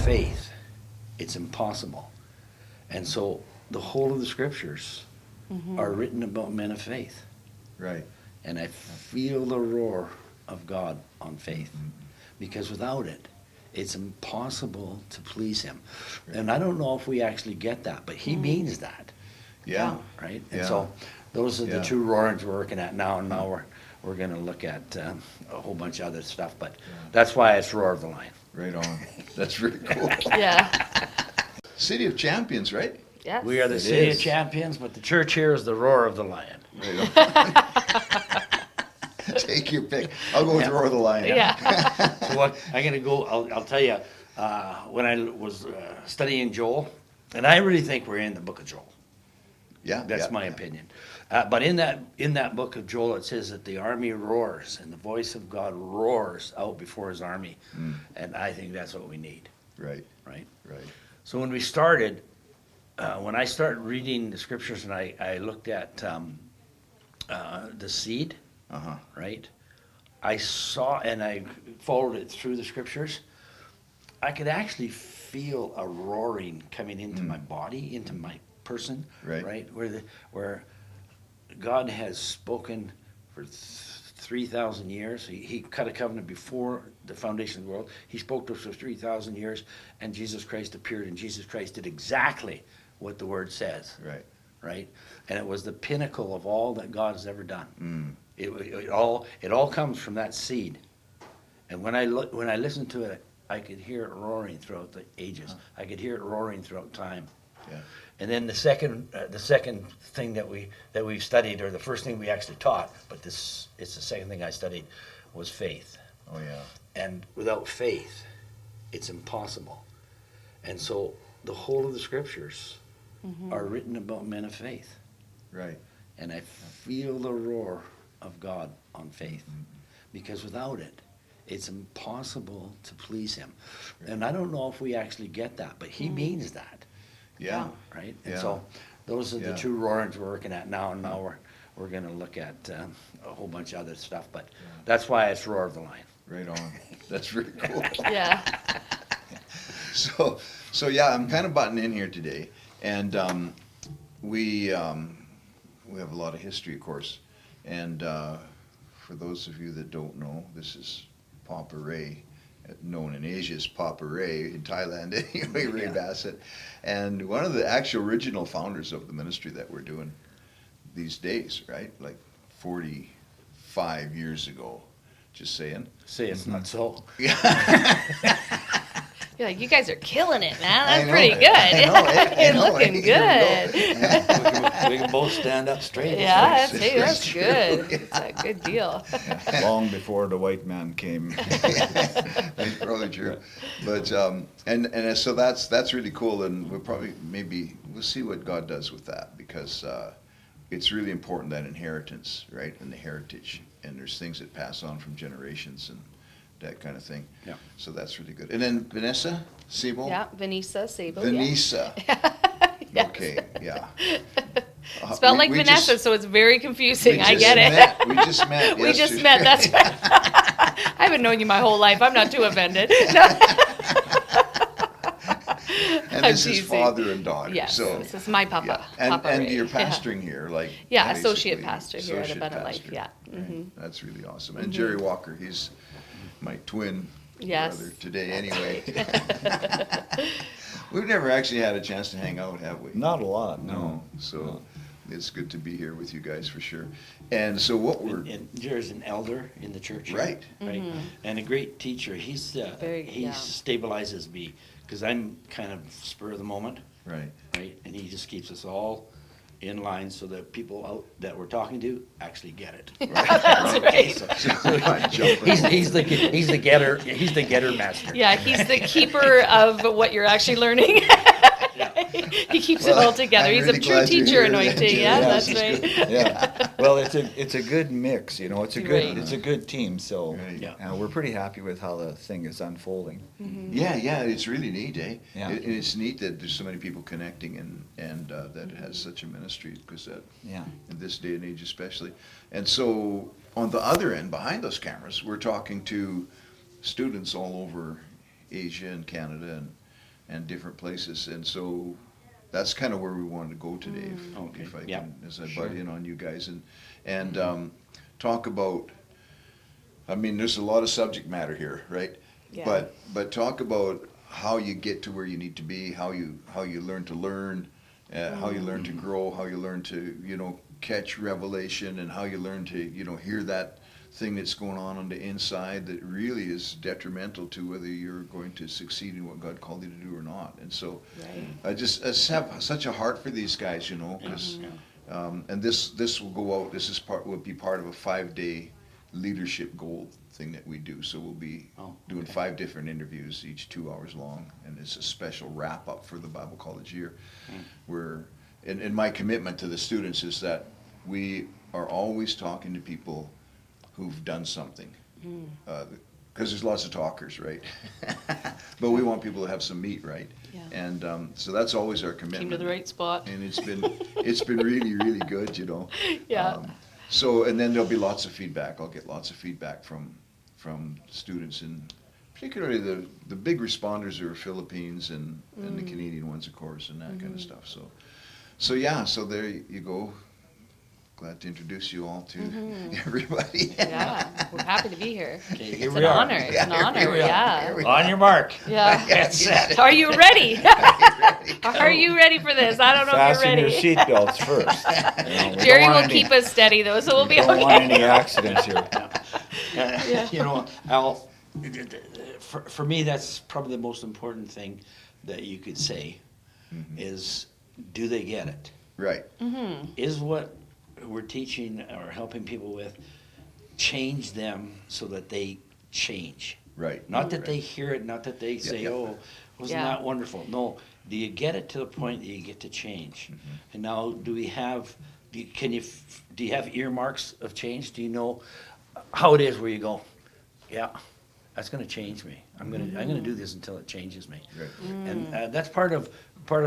faith, it's impossible. And so the whole of the scriptures are written about men of faith. Right. And I feel the roar of God on faith. Because without it, it's impossible to please him. And I don't know if we actually get that, but he means that. Yeah. Right? And Yeah. so those are the Yeah. two roarings we're working at now. And now we're going to look at a whole bunch of other stuff. But that's why it's Roar of the Lion. Right on. That's really cool. Yeah. City of Champions, right? Yes. We are the It city is. of champions, but the church here is the Roar of the Lion. Right on. Take your pick. I'll go with Yeah. Roar of the Lion. Yeah. So what I'm going to go, I'll tell you, when I was studying Joel, and I really think we're in the book of Joel. Yeah. That's yeah, my yeah. opinion. But in that book of Joel, it says that the army roars, and the voice of God roars out before his army. And I think that's what we need, Right. right? Right. So when we started, when I started reading the scriptures and I looked at the seed, Uh-huh. right? I saw, and I followed it through the scriptures, I could actually feel a roaring coming into my body, into my person, Right. Where God has spoken for 3,000 years. He cut a covenant before the foundation of the world. He spoke to us for 3,000 years, and Jesus Christ appeared, and Jesus Christ did exactly what the word says, Right. right? And it was the pinnacle of all that God has ever done. Mm. It all comes from that seed. And when I listened to it, I could hear it roaring throughout the ages. I could hear it roaring throughout time. Yeah. And then the second thing that we studied, or the first thing we actually taught, but it's the second thing I studied, was faith. Oh, yeah. And without faith, it's impossible. And so the whole of the scriptures are written about men of faith. Right. And I feel the roar of God on faith. Because without it, it's impossible to please him. And I don't know if we actually get that, but he means that. Yeah. Right? And Yeah. so those are the Yeah. two roarings we're working at now. And now we're going to look at a whole bunch of other stuff. But that's why it's Roar of the Lion. Right on. That's really cool. Yeah. So yeah, I'm kind of butting in here today, and we have a lot of history, of course. And for those of you that don't know, this is Papa Ray, known in Asia as Papa Ray, in Thailand anyway, Ray Yeah. Bassett, and one of the actual original founders of the ministry that we're doing these days, right? Like 45 years ago, just saying. Say it's not so. You're like, you guys are killing it, man. I That's know. pretty good. I know, I You're know. looking Here we good. We can both stand up straight. Yeah, That's that's true. good. It's a good deal. Long before the white man came. That's probably true. But and so that's really cool, and we'll see what God does with that, because it's really important, that inheritance, right, and the heritage, and there's things that pass on from generations and that kind of thing. Yeah. So that's really good. And then Vanessa Sebo? Yeah, Vanessa Sabo. Vanessa. Yes. Okay, yeah. Spelled like we Vanessa, just- so it's very confusing. we I just get it. We just met. We just yesterday. met. That's right. I haven't known you my whole life. I'm not too offended. And I'm this is teasing. father and daughter. Yes, So, this is my papa. yeah. Papa And Ray. you're Yeah. pastoring here, like. Yeah, associate basically, pastor here at associate Abundant Life, pastor. yeah. Right. Mhm. That's really awesome. And Jerry Walker, he's my twin Yes. brother today anyway. We've never actually had a chance to hang out, have we? Not a lot, No, no. so it's good to be here with you guys for sure. And so what we're, And Jerry's an elder in the church. here, Right. Right. And a great teacher. He yeah. stabilizes me, because I'm kind of spur of the moment, right, right? And he just keeps us all in line so that people out that we're talking to actually get it. That's right. I'm jumping. He's the getter master. Yeah, he's the keeper of what you're actually learning. He keeps it all together. I'm He's really a true glad you're teacher here, anointing. Jerry. Yeah, Yeah, that's this is right. Yeah. Well, it's a good mix, you know. It's a good Right. it's a good team. So Right. Yeah. we're pretty happy with how the thing is unfolding. Yeah, it's really neat, eh? Yeah. And it's neat that there's so many people connecting, and that it has such a ministry, because that, Yeah. in this day and age especially. And so on the other end, behind those cameras, we're talking to students all over Asia and Canada and different places. And so that's kind of where we wanted to go today, Okay, if I yeah, can, as I sure. butt in on you guys, and talk about, I mean, there's a lot of subject matter here, right? Yeah. But talk about how you get to where you need to be, how you learn to learn, how you learn to grow, how you learn to, catch revelation, and how you learn to, hear that thing that's going on the inside that really is detrimental to whether you're going to succeed in what God called you to do or not. And so Right. I just have such a heart for these guys, because and this will go out. This will be part of a 5-day leadership goal thing that we do. So we'll be doing 5 different interviews, each 2 hours long, and it's a special wrap up for the Bible college year. Where, and my commitment to the students is that we are always talking to people who've done something, because there's lots of talkers, right? But we want people to have some meat, right? Yeah. And so that's always our commitment. Came to the right spot. And it's been really, really good, Yeah. So, and then there'll be lots of feedback. I'll get lots of feedback from students, and particularly the big responders are Philippines and the Canadian ones, of course, and that kind of stuff. So yeah, so there you go. Glad to introduce you all to everybody. Yeah, we're happy to be here. Okay, It's here an we are. honor. It's an honor. Yeah. On your mark. Yeah. Get set. Are you ready? Are you ready for this? I don't know Fasten if your you're ready. seatbelts first. We Jerry don't will want keep us steady though, so we'll be don't want any okay. accidents here. Al, for me, that's probably the most important thing that you could say is, do they get it? Right. Is what we're teaching or helping people with change them so that they change? Right. Not that they hear it, not that they say, yeah. oh, wasn't Yeah. that wonderful? No, do you get it to the point that you get to change? And now, do you have earmarks of change? Do you know how it is where you go, yeah, that's going to change me. I'm going to do this until it changes me. Right. And that's part of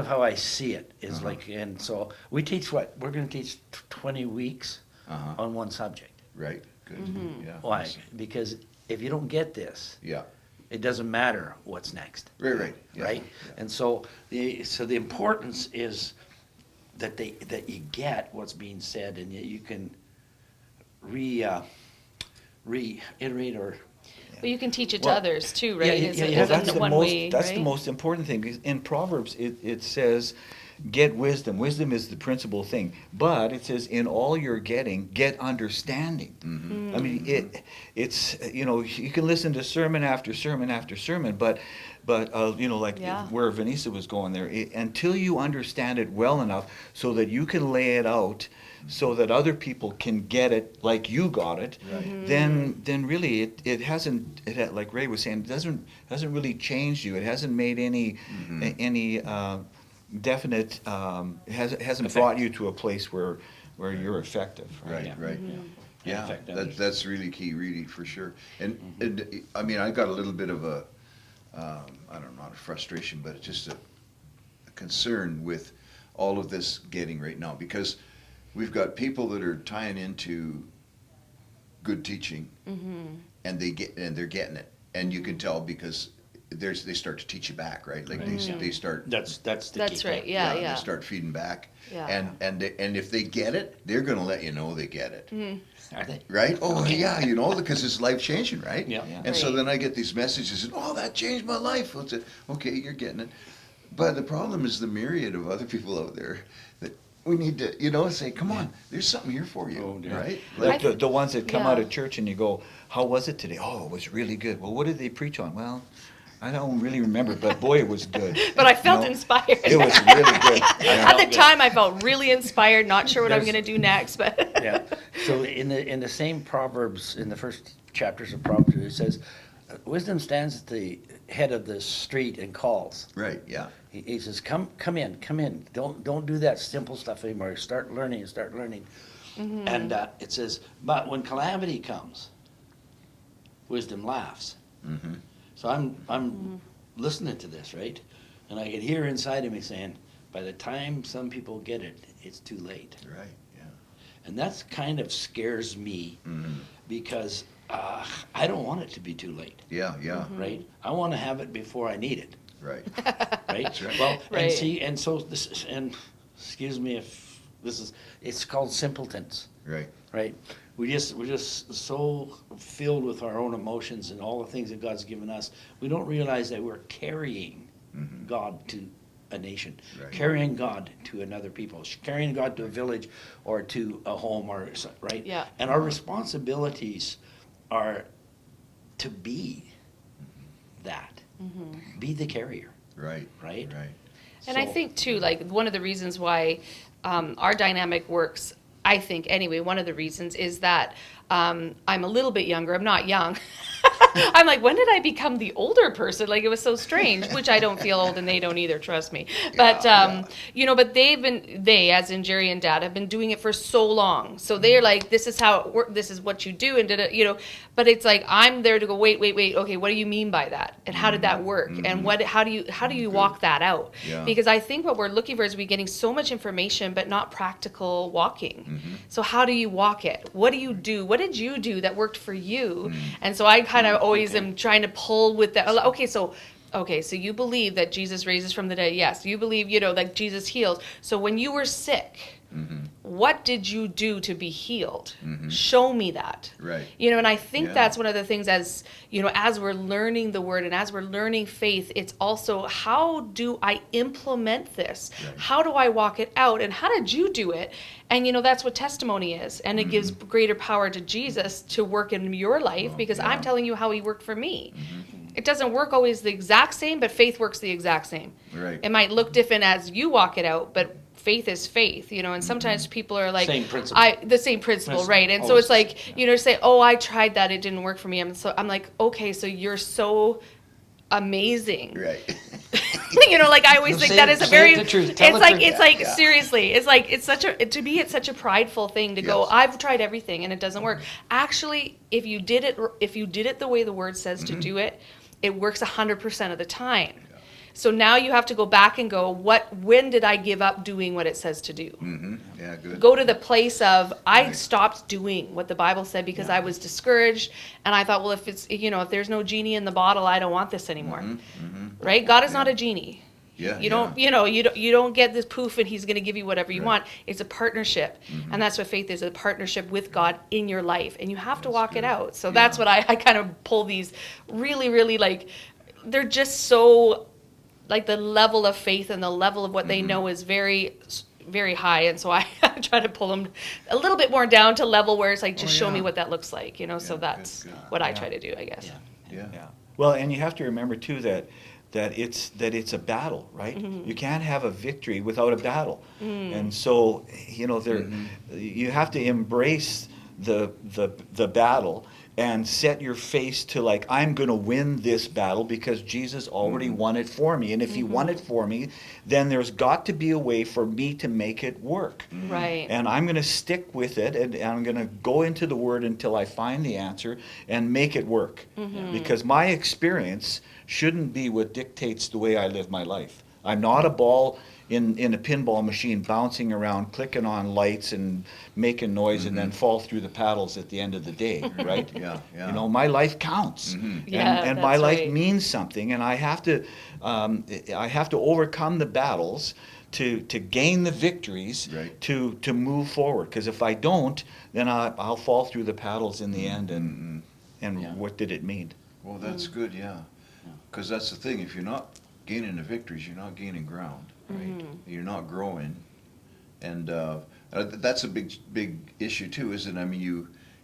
how I see it is like, and so we teach what? We're going to teach 20 weeks on one subject. Right. Good. Yeah. Why? Because if you don't get this, Yeah. it doesn't matter what's next. Right. Yeah. Right? And so the importance is that you get what's being said, and you can reiterate or But you can teach it to Well, others too, right? yeah, Is yeah, it- yeah, Well, isn't that's the the one most. way, That's the right? most important thing. In Proverbs, it says, "Get wisdom." Wisdom is the principal thing. But it says, "In all you're getting, get understanding." I mean, it's you can listen to sermon after sermon after sermon, but like Yeah. where Vanessa was going there, until you understand it well enough so that you can lay it out, so that other people can get it like you got it, then really it hasn't, like Ray was saying, it hasn't really changed you. It hasn't made any definite, it hasn't brought you to a place where you're effective. Right. Yeah. Right. Yeah. affect others. That's really key, really, for sure. And I mean, I got a little bit of a, I don't know, not a frustration, but just a concern with all of this getting right now, because we've got people that are tying into good teaching, and they're getting it, and you can tell because they start to teach you back, right? Like they start. That's the That's key right. point. Yeah, They yeah. start feeding back, Yeah. and if they get it, they're going to let you know they get it. Are they? Right? Oh, yeah, because it's life changing, right? Yeah. And so Right. then I get these messages, and oh, that changed my life. Well, okay, you're getting it. But the problem is the myriad of other people out there that we need to, say, come on, there's something here for you, Oh, dear. right? Like the ones that come out Yeah. of church and you go, "How was it today?" "Oh, it was really good." "Well, what did they preach on?" "Well, I don't really remember, but boy, it was good." But I felt You know? inspired. It was really good. At the time, I felt really inspired. Not sure what I'm There's- going to do next, but Yeah. So in the same Proverbs, in the first chapters of Proverbs, it says, wisdom stands at the head of the street and calls. Right, yeah. He says, come in. Don't do that simple stuff anymore. Start learning. And it says, but when calamity comes, wisdom laughs. Mm-hmm. So I'm listening to this, right? And I can hear inside of me saying, by the time some people get it, it's too late. Right, yeah. And that's kind of scares me because I don't want it to be too late, Yeah, yeah. right? I want to have it before I need it. Right. right? right. Well, Right. and see, and so this, and excuse me if this is, it's called simpletons, Right. right? We're just so filled with our own emotions and all the things that God's given us. We don't realize that we're carrying Mhm. God to a nation, Right. carrying God to another people, carrying God to a village or to a home or right. Yeah. And our responsibilities are to be that, be the carrier, Right. right? Right. And I So- think too, like one of the reasons why our dynamic works, I think anyway, one of the reasons is that I'm a little bit younger. I'm not young. I'm like, when did I become the older person? Like it was so strange, which I don't feel old and they don't either, trust me. But, Yeah. you know, but they, as in Jerry and Dad, have been doing it for so long. So they're like, this is how it works. This is what you do. And, you know, but it's like, I'm there to go, wait. Okay, what do you mean by that? And how did that work? And how do you walk that out? Yeah. Because I think what we're looking for is we're getting so much information, but not practical walking. So how do you walk it? What do you do? What did you do that worked for you? And so I kind of always am trying to pull with that. Okay, so you believe that Jesus raises from the dead. Yes. You believe, you know, that Jesus heals. So when you were sick, what did you do to be healed? Show me that. Right. You know, and I think Yeah. that's one of the things as, you know, as we're learning the word and as we're learning faith, it's also how do I implement this? Right. How do I walk it out? And how did you do it? And, you know, that's what testimony is. And it gives greater power to Jesus to work in your life Oh, because yeah. I'm telling you how he worked for me. It doesn't work always the exact same, but faith works the exact same. Right. It might look different as you walk it out, but faith is faith, you know, and sometimes people are like, Same principle. the same principle, Principle, right? And so always it's like, the same, you know, say, oh, I tried that, it didn't work for me. I'm like, okay, so you're so amazing. Right. You know, like I always No, think say that it- is a say very, the truth. it's Tell the like, truth. it's like, Yeah. seriously, it's like, it's such a, to me, it's such a prideful thing to go, Yes. I've tried everything and it doesn't work. Actually, if you did it the way the word says to do it, it works 100% of the time. So now you have to go back and go, when did I give up doing what it says to do? Yeah, good. Go to the place of I Right. stopped doing what the Bible said because I was discouraged and I thought, well, if it's, you know, if there's no genie in the bottle, I don't want this anymore. Right? God is not a genie. Yeah. You don't, you know, you don't get this poof and he's going to give you whatever you want. It's a partnership. And that's what faith is, a partnership with God in your life. And you have to walk it good. out. So Yeah. that's what I kind of pull these really, really like, they're just so, like the level of faith and the level of what they know is very, very high. And so I try to pull them a little bit more down to level where it's like, just show me yeah. what that looks like, you know? So Yeah, that's good. what I Yeah. try to do, I guess. Yeah. Yeah. Yeah. Well, and you have to remember too that it's a battle, right? You can't have a victory without a battle, and so you know you have to embrace the battle and set your face to like I'm going to win this battle because Jesus already won it for me, and if He won it for me, then there's got to be a way for me to make it work. Right. And I'm going to stick with it, and I'm going to go into the Word until I find the answer and make it work. Because my experience shouldn't be what dictates the way I live my life. I'm not a ball in a pinball machine bouncing around, clicking on lights and making noise and then fall through the paddles at the end of the day, right? Yeah, yeah. You know, my life counts. Yeah, and my that's life right. means something, and I have to overcome the battles to gain the victories Right. to move forward. Because if I don't, then I'll fall through the paddles in the end, and Yeah. what did it mean? Well, that's good, yeah. Because that's the thing. If you're not gaining the victories, you're not gaining ground. Right. You're not growing, and that's a big issue too, isn't it? I mean,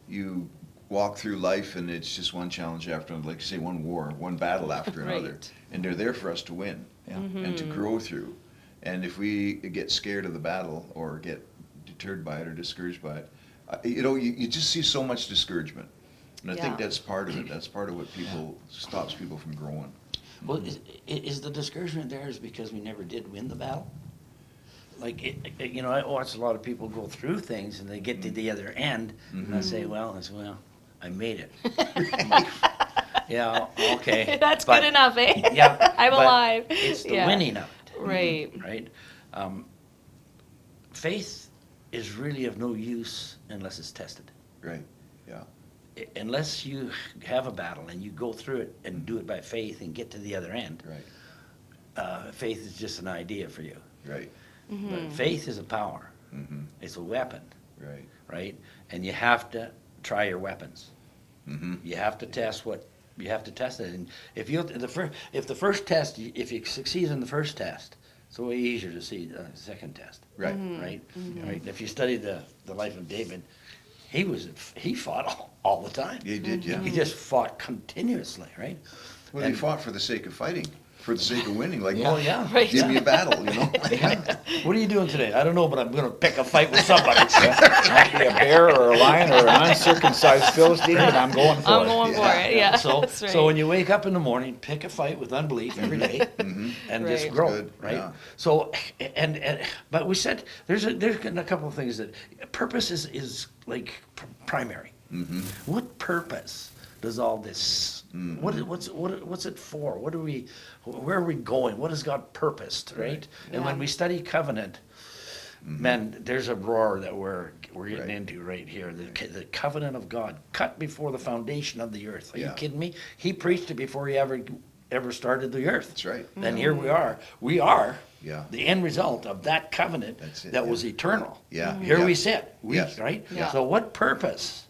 you walk through life, and it's just one challenge after another, like you say, one war, one battle after another, Right. and they're there for us to win Yeah. and to grow through. And if we get scared of the battle or get deterred by it or discouraged by it, you know, you just see so much discouragement. And I think Yeah. that's part of it. That's part of what stops people from growing. Well, is the discouragement there is because we never did win the battle? Like, you know, I watch a lot of people go through things and they get to the other end and I say, well, I made it. I'm like, yeah, okay. That's But- good enough, eh? Yeah. I'm but alive. It's the Yeah. winning of it. Right. Right? Faith is really of no use unless it's tested. Right. Yeah. Unless you have a battle and you go through it and do it by faith and get to the other end, Right. faith is just an idea for you. Right. But faith is a power. Mm-hmm. It's a weapon, Right. right? And you have to try your weapons. Mm-hmm. You have to test it. And if the first test, if you succeed in the first test, it's way easier to see the second test. Right. Right? Right? If you study the life of David, he fought all the time. Yeah, he did. Yeah. He just fought continuously, right? Well, he fought for the sake of fighting, for the sake of winning. Like, Oh yeah. Right. give me a battle, you know. What are you doing today? I don't know, but I'm going to pick a fight with somebody. Might be a bear or a lion or an uncircumcised Philistine, but I'm going for I'm it. going for it. Yeah. So, that's right. so when you wake up in the morning, pick a fight with unbelief every day, and just Right. grow, Good, right? yeah. So, but we said there's a couple of things that purpose is like primary. Mm-hmm. What purpose does all this? What's it for? Where are we going? What has God purposed, right? And when Yeah. we study covenant, man, there's a roar that we're getting Right. into right here. The covenant of God, cut before the foundation of the earth. Are you Yeah. kidding me? He preached it before he ever started the earth. That's right. And here we are. We are Yeah. the end result of that covenant That's it, that yeah. was eternal. Yeah. Here Yeah. we sit. Yes. Right? Yeah. So what purpose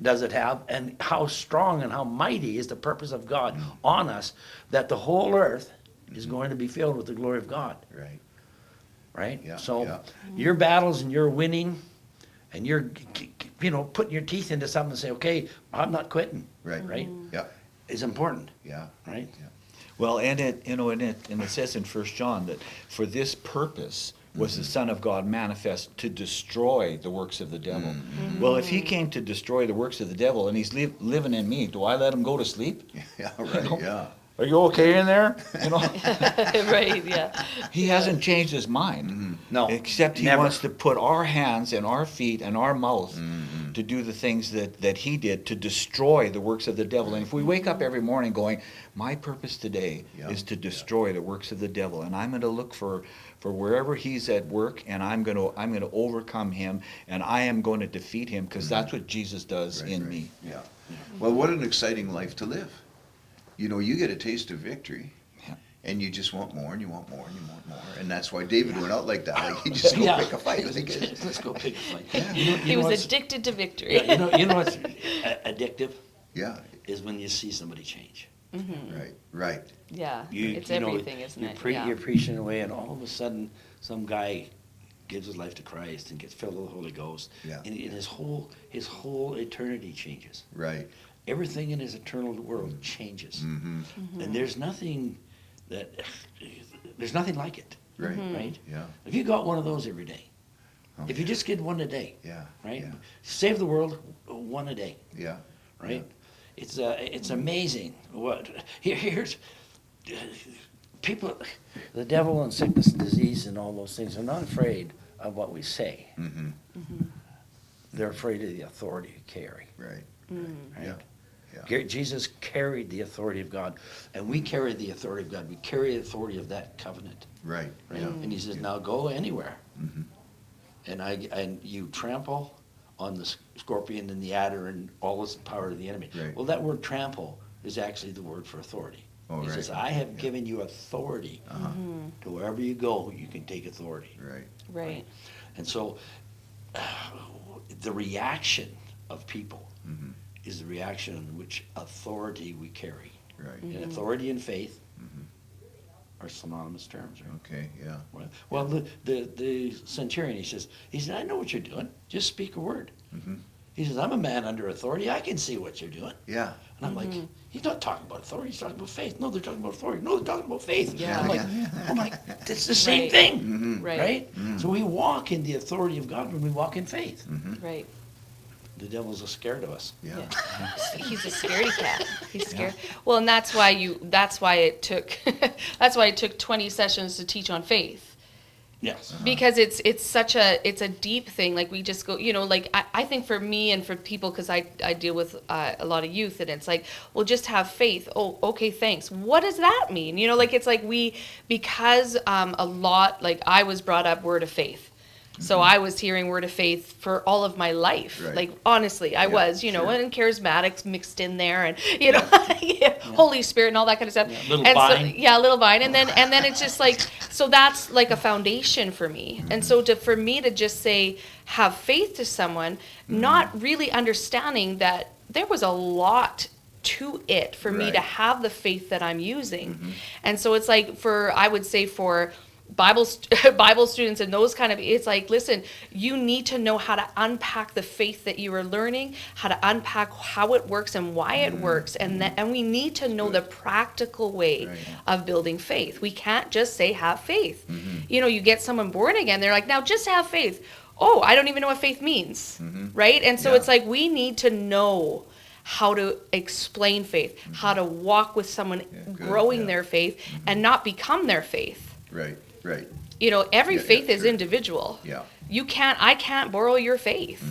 does it have, and how strong and how mighty is the purpose of God on us, that the whole earth is going to be filled with the glory of God, Right. right? Yeah, So yeah. your battles and your winning, and you're putting your teeth into something and say, okay, I'm not quitting, Right. right? Yeah. Is important, Yeah. right? Well, and it says in 1 John that for this purpose was the Son of God manifest to destroy the works of the devil. Well, if he came to destroy the works of the devil and he's living in me, do I let him go to sleep? Yeah. Right. know? Yeah. Are you okay in there? You know, Right. Yeah. he hasn't changed his mind. No, Except he never. wants to put our hands and our feet and our mouth to do the things that he did to destroy the works of the devil. And if we wake up every morning going, my purpose today Yeah. is to destroy the works of the devil, and I'm going to look for wherever he's at work, and I'm going to overcome him, and I am going to defeat him, because that's what Jesus does Right, in right. me. Yeah. Well, what an exciting life to live. You know, you get a taste of victory, Yeah. and you just want more, and you want more, and you want more. And that's why David went out like that. Like, he just go Yeah. pick a fight. Like, Let's go pick a fight. He was what's- addicted to victory. Yeah, you know what's addictive yeah. is when you see somebody change. Right. Right. Yeah. You It's know, everything, isn't it? Yeah. You're preaching away, and all of a sudden, some guy gives his life to Christ and gets filled with the Holy Ghost, Yeah. and his whole eternity changes. Right. Everything in his eternal world changes, Mm-hmm. and there's nothing like it, Right. right? Yeah. If you got one of those every day, Oh, if you just get one a day, Yeah. right? Yeah. Save the world one a day. Yeah. Right? It's amazing what here's people, the devil and sickness and disease and all those things are not afraid of what we say. Mm-hmm. They're afraid of the authority we carry. Right. Right? Yeah. Jesus carried the authority of God, and we carry the authority of God. We carry the authority of that covenant. Right. Right? Yeah. And he says, now go anywhere, Mhm. and you trample on the scorpion and the adder and all this power of the enemy. Right. Well, that word trample is actually the word for authority. Oh, He right. says, I have given you authority Uh-huh. to wherever you go, you can take authority. Right. Right. And so the reaction of people Mhm. is the reaction in which authority we carry. Right. And authority and faith are synonymous terms. Right? Okay. Yeah. Well, the centurion, he says, I know what you're doing. Just speak a word. Mhm. He says, I'm a man under authority. I can see what you're doing. Yeah. And I'm like, he's not talking about authority. He's talking about faith. No, they're talking about authority. No, they're talking about faith. Yeah. I'm like, oh my, it's the same Right. thing, Mm-hmm. Right. right? So we walk in the authority of God when we walk in faith. Right. The devil's scared of us. Yeah. He's a scaredy cat. He's scared. Well, and that's why it took 20 sessions to teach on faith. Yes. Because it's such a deep thing. Like we just go, like I think for me and for people, because I deal with a lot of youth, and it's like, well, just have faith. Oh, okay, thanks. What does that mean? Like it's like because a lot, like I was brought up word of faith. So I was hearing word of faith for all of my life. Right. Like, honestly, I was, you know, sure. and charismatics mixed in there, and, you know, Holy Spirit and all that kind of stuff. Yeah, little and vine. So, yeah, little vine. And then it's just like, so that's like a foundation for me. And so for me to just say, have faith to someone, not really understanding that there was a lot to it for me Right. to have the faith that I'm using. And so it's like I would say for Bible students and those kind of, it's like, listen, you need to know how to unpack the faith that you are learning, how to unpack how it works and why it works, and we need to know the practical way Right. of building faith. We can't just say have faith. You know, you get someone born again, they're like, now just have faith. Oh, I don't even know what faith means, right? And so Yeah. it's like we need to know how to explain faith, how to walk with someone good, growing yeah. their faith and not become their faith. Right. Right. You know, every Yeah, faith yeah, is sure. individual. Yeah. I can't borrow your faith.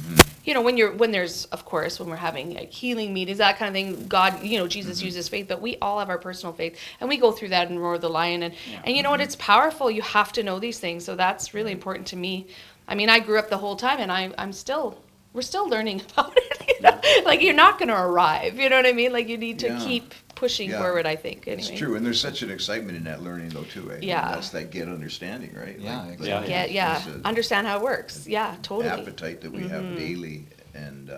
You know, when there's, of course, when we're having like healing meetings, that kind of thing, God, you know, Jesus uses faith, but we all have our personal faith, and we go through that in Roar the Lion, and you know what, it's powerful. You have to know these things, so that's really important to me. I mean, I grew up the whole time, and we're still learning about it. You know? Like, you're not going to arrive. You know what I mean? Like, you need to Yeah. keep pushing Yeah. forward, I think. Anyway. It's true, and there's such an excitement in that learning, though, too. Eh? Yeah. That's that get understanding, right? Yeah, Like, exactly. Yeah. there's a Understand how it works. Yeah, totally. appetite that we have daily, and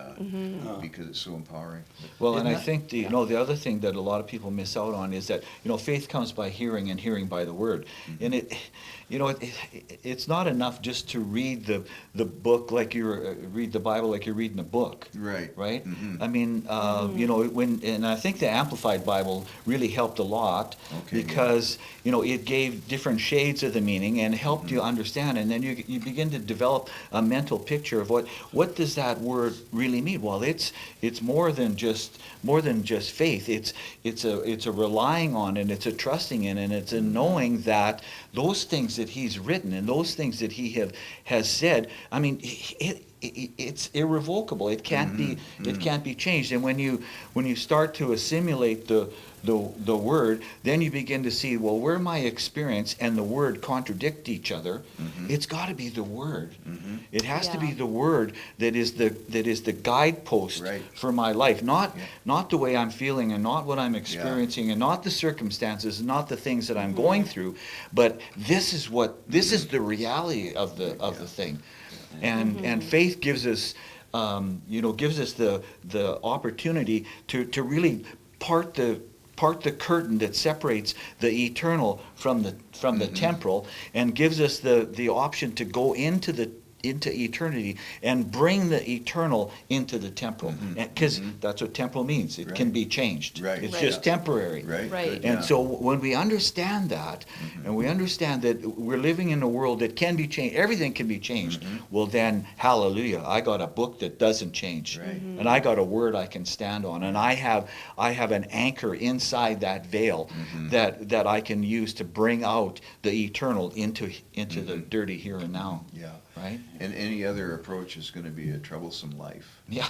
because it's so empowering. Well, and I Isn't that- think the other thing that a lot of people miss out on is that, you know, faith comes by hearing, and hearing by the word. And it's not enough just to read the book like read the Bible like you're reading a book. Right. Right? Mhm. I mean, you know, and I think the Amplified Bible really helped a lot, Okay, yeah. because, you know, it gave different shades of the meaning and helped you understand, and then you begin to develop a mental picture of what does that word really mean. Well, it's more than just faith. It's a relying on, and it's a trusting in, and it's a knowing that those things that he's written and those things that he has said, I mean, it's irrevocable. It can't be changed. And when you start to assimilate the word, then you begin to see, well, where my experience and the word contradict each other, it's got to be the word. It has to be Yeah. the word that is the guidepost Right. for my life, not the way I'm feeling, and not what I'm experiencing, and not the circumstances, and not the things that I'm going through, but this is the reality of the thing. And faith gives us the opportunity to really part the curtain that separates the eternal from the temporal, and gives us the option to go into eternity and bring the eternal into the temporal, because that's what temporal means. It can Right. be changed. Right. It's Right. just temporary. Right. Right. Good, And yeah. so when we understand that, and we understand that we're living in a world that can be changed, everything can be changed, well then, hallelujah, I got a book that doesn't change. Right. And I got a word I can stand on, and I have an anchor inside that veil that I can use to bring out the eternal into the dirty here and now. Yeah. Right? And any other approach is going to be a troublesome life. Yeah.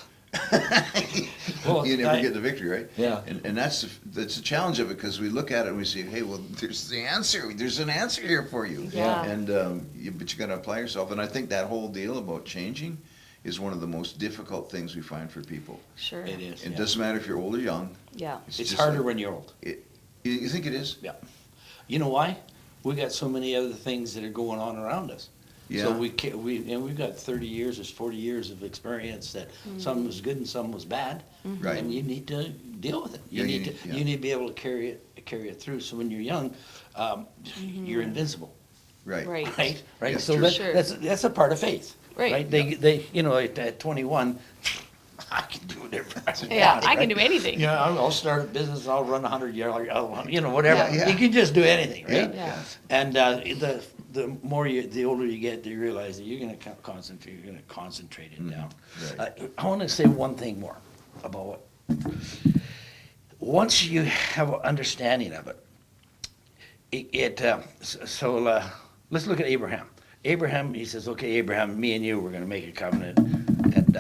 Well, You never I- get the victory, right? Yeah. And that's the challenge of it, because we look at it and we say, hey, well, there's the answer. There's an answer here for you. Yeah. And but you got to apply yourself. And I think that whole deal about changing is one of the most difficult things we find for people. Sure. It is. It yeah. doesn't matter if you're old or young. Yeah. It's just harder like- when you're old. You think it is? Yeah. You know why? We got so many other things that are going on around us. Yeah. So we've got 30 years or 40 years of experience that some was good and some was bad. Right. And you need to deal with it. Yeah, You need to be able to carry it through. So when you're young, you're invincible. Right. Right. Right. Yeah, So true. Sure. that's a part of faith. Right. They at 21, I can do whatever I want. Yeah, I can right? do anything. Yeah, I'll start a business. I'll run 100-yard, whatever. Yeah, yeah. You can just do anything, Yeah. right? Yeah. And the older you get, you realize that you're going to concentrate. You're going to concentrate it down. Right. I want to say one thing more about once you have an understanding of it. Let's look at Abraham. Abraham, he says, "Okay, Abraham, me and you, we're going to make a covenant," and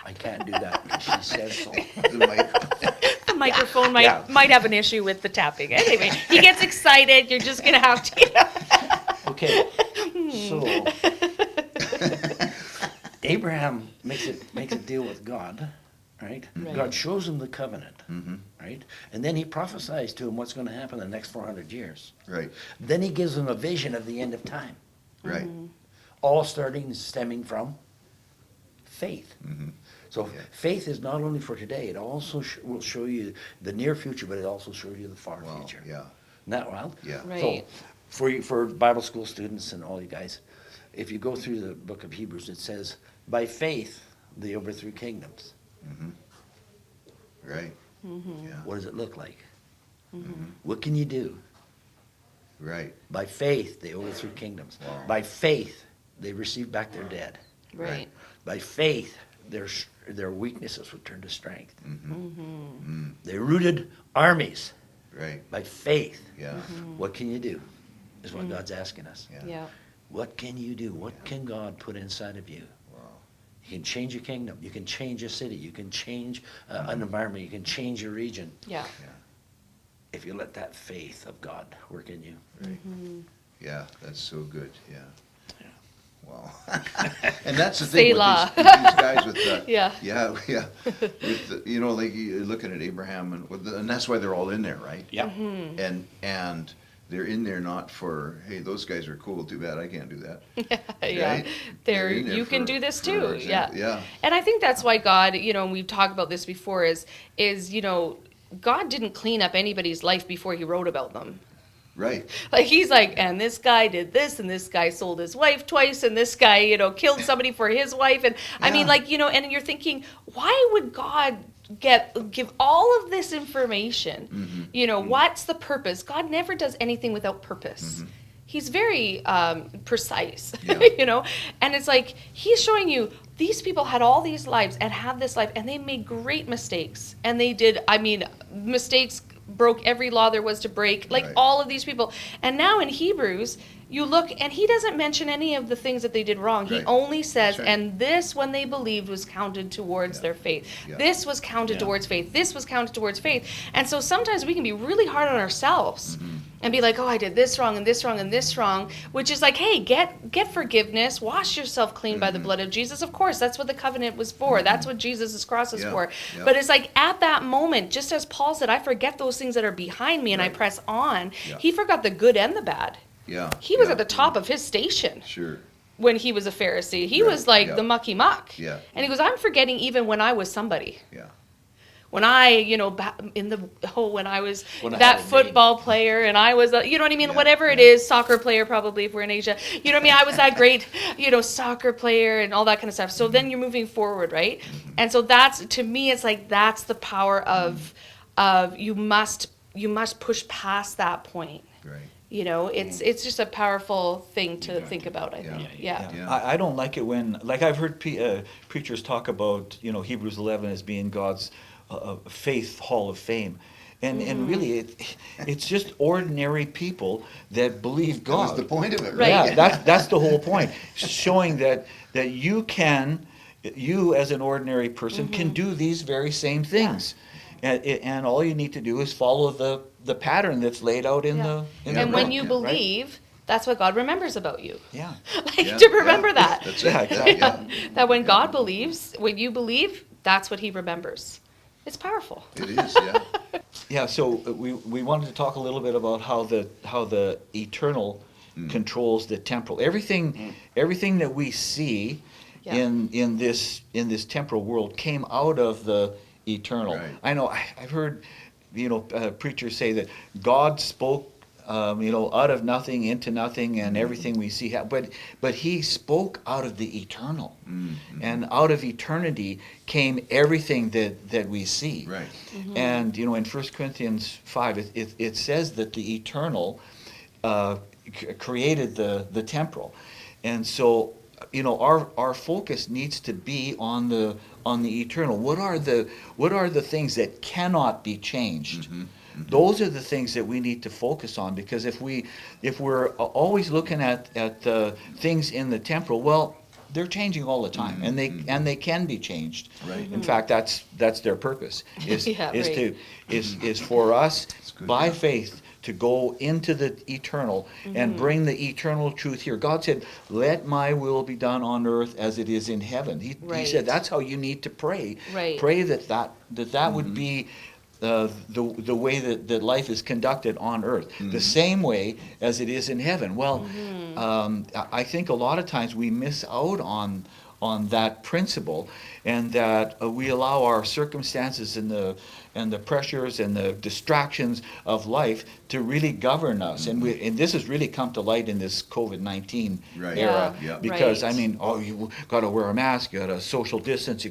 I can't do that. She said so. The mic. The microphone might Yeah. might have an issue with the tapping. Anyway, he gets excited. You're just gonna have to. Okay, so Abraham makes a deal with God, right? Right. God shows him the covenant, Mm-hmm. right? And then he prophesies to him what's going to happen in the next 400 years. Right. Then he gives him a vision of the end of time, Right. all stemming from faith. Mm-hmm. So Yeah. faith is not only for today, it also will show you the near future, but it also shows you the far Wow. future. Yeah. Isn't that wild? Yeah. Right. So for Bible school students and all you guys, if you go through the book of Hebrews, it says, by faith they overthrew kingdoms. Mm-hmm. Right. Mm-hmm. Yeah. What does it look like? Mm-hmm. What can you do? Right. By faith they overthrew kingdoms. Wow. By faith they received back their dead. Right. By faith their weaknesses were turned to strength. Mm-hmm. Mm-hmm. They rooted armies. Right. By faith. Yeah. What can you do? Is what God's asking us. Yeah. Yeah. What can you do? What can God put inside of you? Wow. You can change your kingdom. You can change a city. You can change an environment. You can change your region Yeah. if you let that faith of God work in you. Right. Mm-hmm. Yeah. That's so good. Yeah. Yeah. Wow. And that's the thing Selah. with these guys with the, Yeah. yeah, yeah. With the, you know, like you're looking at Abraham and that's why they're all in there, right? Yeah. Mm-hmm. And they're in there not for, hey, those guys are cool, too bad I can't do that. Yeah. Right? There, They're in there you can for- do this for too. example. Yeah. Yeah. And I think that's why God, and we've talked about this before, is God didn't clean up anybody's life before he wrote about them. Right. Like he's like, and this guy did this, and this guy sold his wife twice, and this guy, killed somebody for his wife, and I mean, Yeah. like, and you're thinking, why would God give all of this information? What's the purpose? God never does anything without purpose. He's very precise, Yeah. and it's like he's showing you these people had all these lives and had this life, and they made great mistakes, and they did, mistakes. Broke every law there was to break, like Right. all of these people. And now in Hebrews, you look, and he doesn't mention any of the things that they did wrong. He Right. only says, That's right. and this, when they believed, was counted towards Yeah. their faith. Yeah. This was counted Yeah. towards faith. This was counted towards faith. And so sometimes we can be really hard on ourselves and be like, oh, I did this wrong and this wrong and this wrong, which is like, hey, get forgiveness. Wash yourself clean by the blood of Jesus. Of course, that's what the covenant was for. That's what Jesus' cross is Yeah. for. Yeah. But it's like at that moment, just as Paul said, I forget those things that are behind me and I Right. press on. Yeah. He forgot the good and the bad. Yeah. He was yeah. at the top of his station Sure. when he was a Pharisee. He Right, was like yeah. the mucky muck. Yeah. And he goes, I'm forgetting even when I was somebody. Yeah. When I, when I was When I that had a football player and I was, you know what I mean? Yeah, Whatever it yeah. is, soccer player probably if we're in Asia. You know what I mean? I was that great, soccer player and all that kind of stuff. So then you're moving forward, right? And so to me, it's like, that's the power of you must push past that point. Right. It's just a powerful thing to got think to. about, I Yeah. think. Yeah. I don't like it when, like I've heard preachers talk about, Hebrews 11 as being God's faith hall of fame. And really, it's just ordinary people that believe That was God. the point of it, Right. right? Yeah, that's the whole point. Showing that you as an ordinary person can do these very same things. And all you need to do is follow the pattern that's laid out in Yeah. the in And the when book, you right? believe, that's what God remembers about you. Yeah. Like Yeah, to remember yeah. that. That's Yeah, it. exactly. Yeah. That when God believes, when you believe, that's what he remembers. It's powerful. It is, yeah. Yeah, so we wanted to talk a little bit about how the eternal controls the temporal. Everything that we see Yeah. in this temporal world came out of the eternal. Right. I know I've heard preachers say that God spoke out of nothing into nothing, and everything we see but he spoke out of the eternal. And out of eternity came everything that we see. Right. And in 1 Corinthians 5 it says that the eternal created the temporal. And so our focus needs to be on the eternal. What are the things that cannot be changed? Those are the things that we need to focus on, because if we're always looking at things in the temporal, well, they're changing all the time, and they can be changed. Right. In fact, that's their purpose is Yeah, right. is for us good, by yeah. faith to go into the eternal and bring the eternal truth here. God said, let my will be done on earth as it is in heaven. He Right. said that's how you need to pray. Right. Pray that would be the way that life is conducted on earth, the same way as it is in heaven. Well, I think a lot of times we miss out on that principle, and that we allow our circumstances and the pressures and the distractions of life to really govern us. And this has really come to light in this COVID-19 Right. era, Yeah. because Right. I mean, you got to wear a mask, you got to social distance,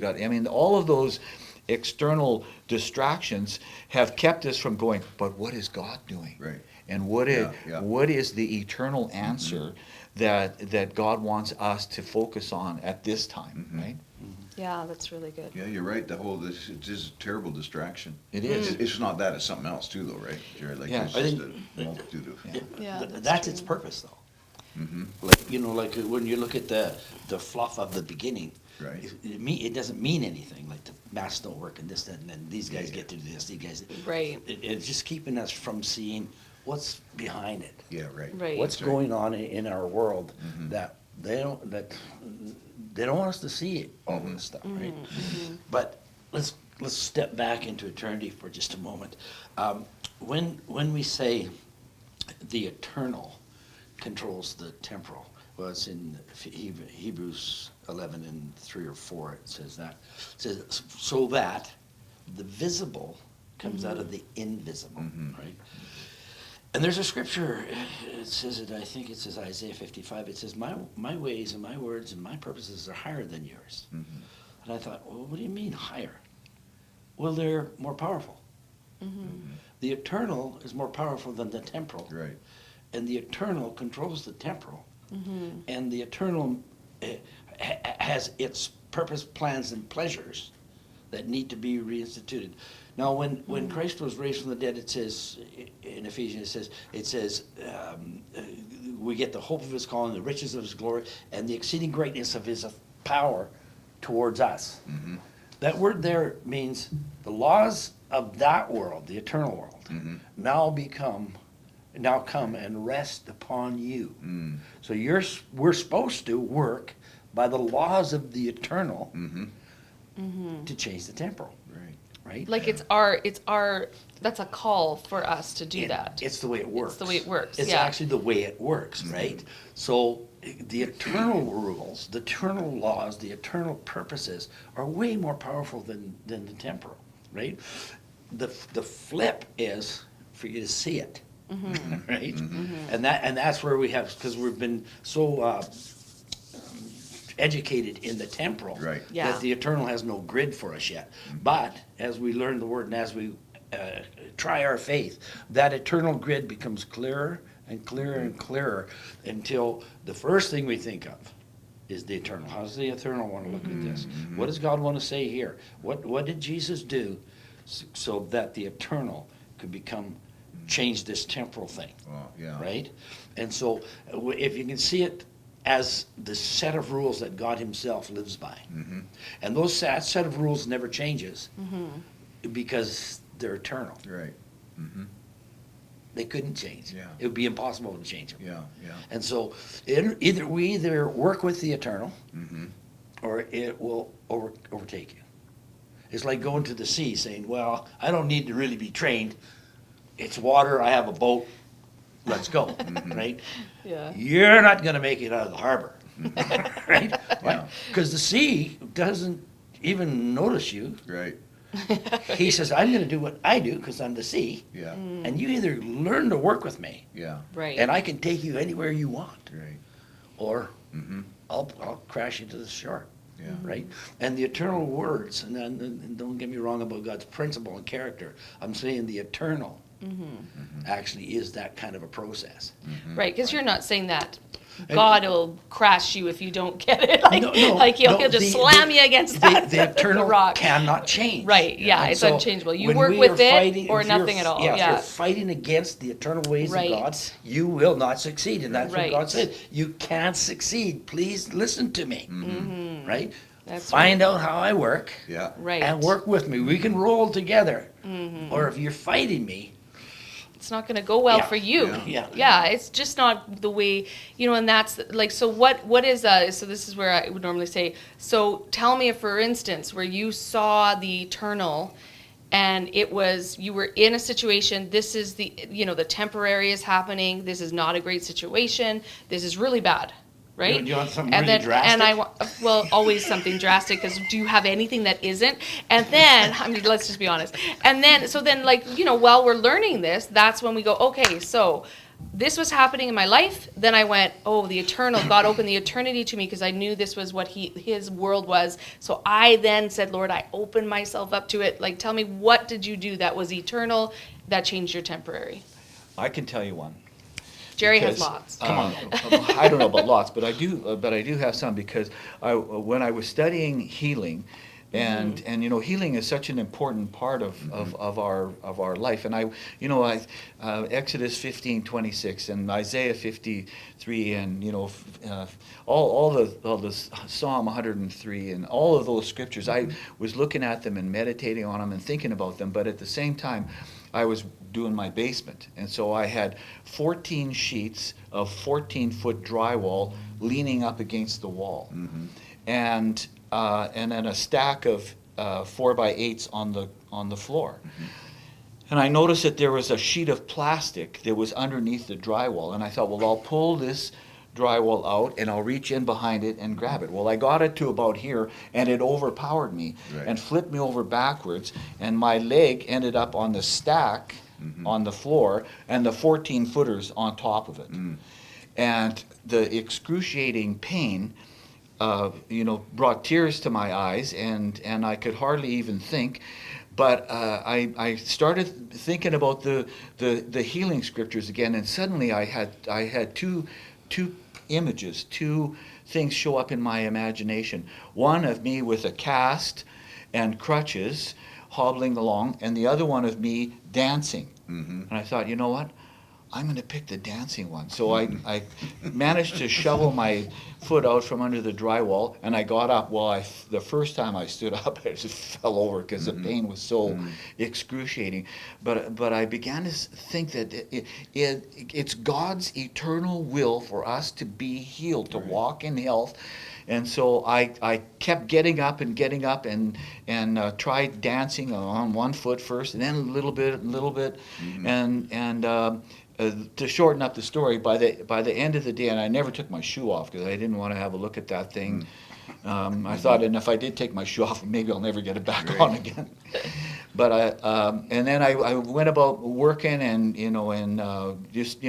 all of those external distractions have kept us from going, but what is God doing? Right. And what Yeah. is the eternal answer that God wants us to focus on at this time, right? Yeah, that's really good. Yeah, you're right. This is a terrible distraction. It is. It's not that. It's something else too, though, right, Jared? Like, Yeah. there's I just think- a multitude of. Yeah, that's That's true. its purpose, though. Mm-hmm. Like when you look at the fluff of the beginning, Right. it doesn't mean anything. Like the masks don't work and this, that, and then these guys get to do this, these guys. Right. It's just keeping us from seeing what's behind it. Yeah, right. Right. What's That's right. going on in our world that they don't want us to see all this stuff, right? But let's step back into eternity for just a moment. When we say the eternal controls the temporal, well, it's in Hebrews 11 and 3 or 4. It says that. It says so that the visible comes out of the invisible, right? And there's a scripture, it says it, I think it says Isaiah 55, it says, my ways and my words and my purposes are higher than yours. And I thought, well, what do you mean higher? Well, they're more powerful. The eternal is more powerful than the temporal. Right. And the eternal controls the temporal. And the eternal has its purpose, plans, and pleasures that need to be reinstituted. Now, when Christ was raised from the dead, it says in Ephesians, it says we get the hope of his calling, the riches of his glory, and the exceeding greatness of his power towards us. That word there means the laws of that world, the eternal world, now come and rest upon you. So we're supposed to work by the laws of the eternal to change the temporal. Right. Right? Like it's our that's a call for us to do that. It's the way it works. It's the way it works, It's yeah. actually the way it works, right? So the eternal rules, the eternal laws, the eternal purposes are way more powerful than the temporal, right? The flip is for you to see it, right? And that's where we have, because we've been so educated in the temporal, Right. Yeah. that the eternal has no grid for us yet. But as we learn the word and as we try our faith, that eternal grid becomes clearer and clearer and clearer until the first thing we think of is the eternal. How does the eternal want to look at this? What does God want to say here? What did Jesus do so that the eternal could change this temporal thing? Well, yeah. Right? And so if you can see it as the set of rules that God himself lives by. And those set of rules never changes because they're eternal. Right. They couldn't change. Yeah. It would be impossible to change them. Yeah. Yeah. And so we either work with the eternal or it will overtake you. It's like going to the sea saying, well, I don't need to really be trained. It's water, I have a boat, let's go, right? Yeah. You're not going to make it out of the harbor, right? Yeah. Because the sea doesn't even notice you. Right. He says, I'm going to do what I do because I'm the sea, Yeah. and you either learn to work with me, Yeah. Right. and I can take you anywhere you want, Right. or I'll crash you to the shore. Yeah. Right? And the eternal words, and don't get me wrong about God's principle and character, I'm saying the eternal actually is that kind of a process. Right, because you're not saying that God will crash you if you don't get it. Like, No, like he'll no, just slam you against that The eternal rock. cannot change. Right, yeah, And it's so unchangeable. You when work we with are it fighting- or if you're- nothing at all, If yeah. you're fighting against the eternal ways Right. of God, you will not succeed. And that's Right. what God said. You can't succeed. Please listen to me. Right? That's Find out how I work. Yeah. Right. And work with me. We can roll together. Or if you're fighting me, it's not going to go well Yeah. for you. Yeah. It's just not the way, and that's like, so what is, so this is where I would normally say, so tell me, for instance, where you saw the eternal, and it was, you were in a situation, this is the, the temporary is happening, this is not a great situation, this is really bad, right? Do you want something And really then, drastic? and well, always something drastic, because do you have anything that isn't? And then, I mean, let's just be honest. And then, so then, like, while we're learning this, that's when we go, okay, so this was happening in my life. Then I went, oh, the eternal, God opened the eternity to me, because I knew this was what his world was. So I then said, Lord, I opened myself up to it. Like, tell me, what did you do that was eternal, that changed your temporary? I can tell you one. Jerry Because, has lots. Come on. I don't know about lots, but I do have some, because when I was studying healing, and healing is such an important part of our life, and Exodus 15:26 and Isaiah 53 and all the Psalm 103 and all of those scriptures, I was looking at them and meditating on them and thinking about them, but at the same time I was doing my basement, and so I had 14 sheets of 14-foot drywall leaning up against the wall, and then a stack of 4x8s on the floor. And I noticed that there was a sheet of plastic that was underneath the drywall, and I thought, well, I'll pull this drywall out and I'll reach in behind it and grab it. Well, I got it to about here, and it overpowered me and flipped me over backwards, and my leg ended up on the stack on the floor, and the 14-footers on top of it. And the excruciating pain brought tears to my eyes, and I could hardly even think. But I started thinking about the healing scriptures again, and suddenly I had two images, two things show up in my imagination. One of me with a cast and crutches hobbling along, and the other one of me dancing. And I thought, you know what? I'm going to pick the dancing one. So I managed to shovel my foot out from under the drywall, and I got up. Well, the first time I stood up, I just fell over because the pain was so excruciating. But I began to think that it's God's eternal will for us to be healed, to walk in health. And so I kept getting up and tried dancing on one foot first, and then a little bit, and to shorten up the story, by the end of the day, and I never took my shoe off because I didn't want to have a look at that thing. I thought, and if I did take my shoe off, maybe I'll never get it back on again. But and then I went about working and just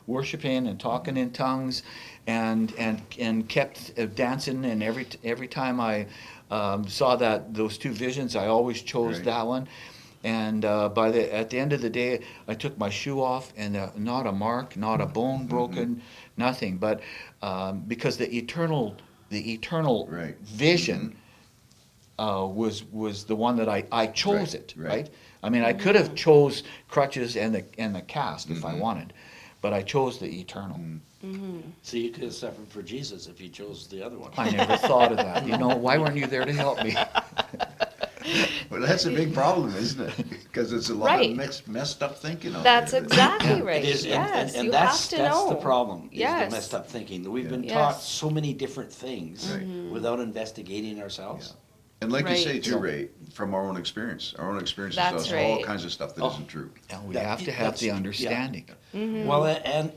worshiping and talking in tongues, and kept dancing. And every time I saw those two visions, I always chose that one. And at the end of the day, I took my shoe off, and not a mark, not a bone broken, nothing. But because the eternal vision was the one that I chose it. Right. I mean, I could have chose crutches and the cast if I wanted, but I chose the eternal. So you could have suffered for Jesus if you chose the other one. I never thought of that. Why weren't you there to help me? Well, that's a big problem, isn't it? Because it's a lot of messed up thinking out That's there. exactly right. It is, yes, and you that's have to know. the problem. Yes. Is the messed up thinking. We've been Yes. taught so many different things without investigating ourselves. And like you say Right. too, Ray, from our own experience teaches That's us all right. kinds of stuff that Oh. isn't true. And we That- have to have that's- the yeah. understanding. Well, and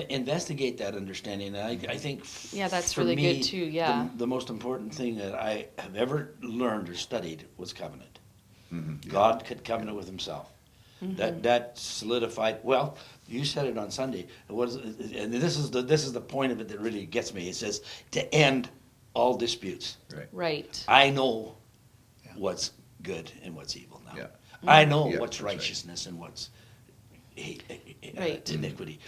investigate that understanding. And I think Yeah, that's for really me, good too, yeah. the most important thing that I have ever learned or studied was covenant. God could covenant with himself. That solidified. Well, you said it on Sunday. It was, and this is the point of it that really gets me. It says to end all disputes. Right. I know what's good and what's evil now. Yeah. I know Yeah, what's that's right. righteousness and what's Right. iniquity.